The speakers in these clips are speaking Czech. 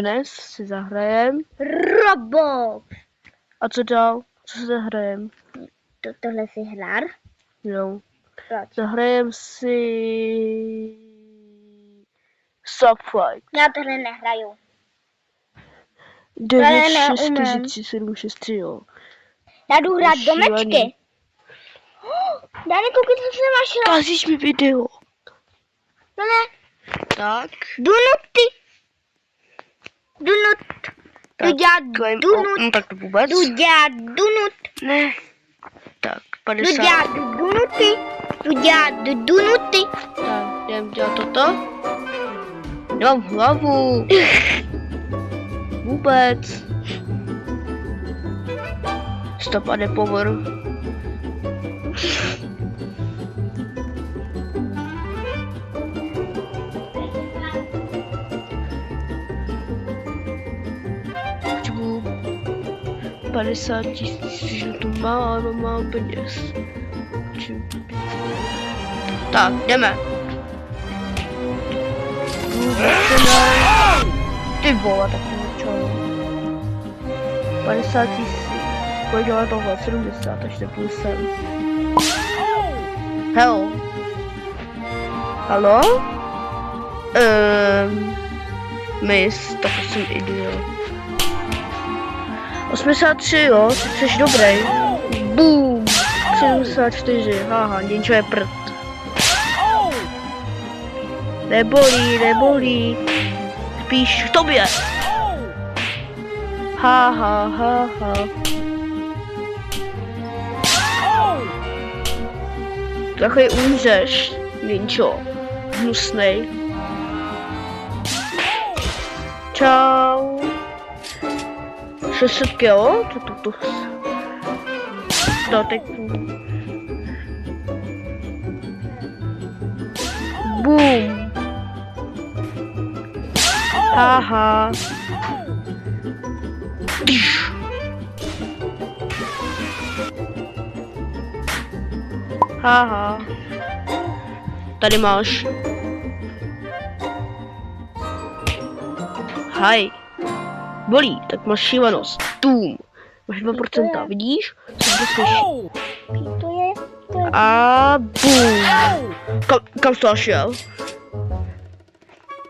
dnes si zahrajem. Roblox. A co dál? Co si zahrajem? Tohle si hrál? Jo. Proč? Zahrajem si Subfight. Já tohle nehraju. 9, neumím. 6, 4, 3, 7, 6, 3, jo. Já jdu hrát Šílený. domečky. Dani, koukej, co jsem našla. Kázíš mi video. Ne, Tak. Dunuty. Dunut. Jdu dělat Dunut. No tak to vůbec. Jdu dělat Dunut. Ne. Tak, Jdu 50. dělat Dunuty. Jdu dělat Dunuty. Tak, jdem dělat toto. Nemám hlavu. Vůbec. Stop a nepovor. Potřebuji 50 000, že to málo peněz. Tak, jdeme. Ty vole, tak čo. 50 000. Kolik dělá tohle? 70, takže nepůjdu sem. Hello. Halo? Miss, tak jsem idiot. 83, jo, ty jsi dobrý. Boom. 74, haha, něco je prd. Nebolí. Spíš v tobě. Ha. Takový umřeš, Ninčo. Hnusnej. Čau. 600 kilo? To. No, tak. Boom. Haha. Haha. Tady máš. Haj. Bolí, tak máš šívanost. Tům. Máš 2%, vidíš? Co to slyší? To je. A boom. Kam jsi to šel?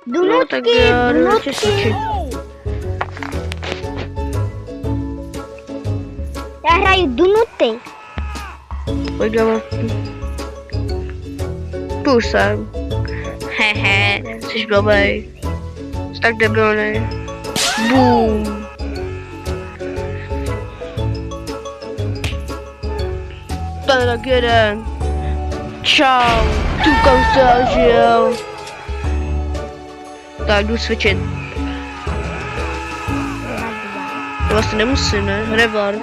No, tak Dunutky. cvičit. Já hraju Dunuty. Pojďme. Půjď sem. Hehe, jsi blbej. Jsi tak debilný. Boom. Tady tak jeden. Čau. Tu kam jsi žil. Tak jdu cvičit. Vlastně nemusím, ne? Revar.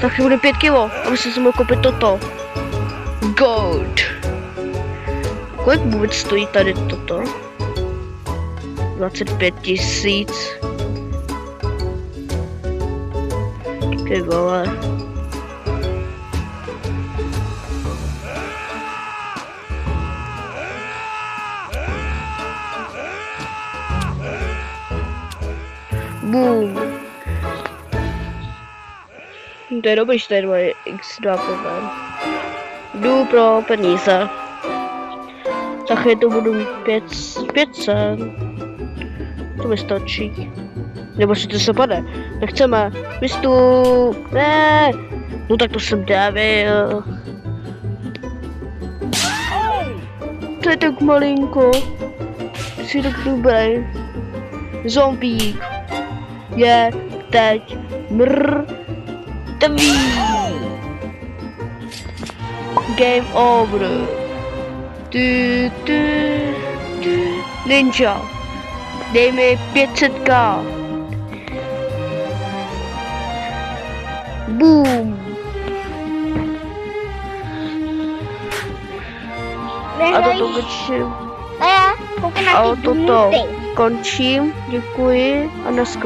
Tak bude 5 kilo, aby se mohl koupit toto. Gold. Kolik vůbec stojí tady toto? 25 000. Ty vole. Boom. To je dobrý, že tady moje X2 problém. Jdu pro peníze. Za chvíli to budu 500. To mi stačí. Nebo si to se padne. Nechceme. Vystup. Ne. No tak to jsem debil. To je tak malinko. Jsi tak dobrý. Zombík je teď mrtvý. Game over. Ninja. Dej mi 500k. Boom. A toto končím. A toto končím. Děkuji a naschle.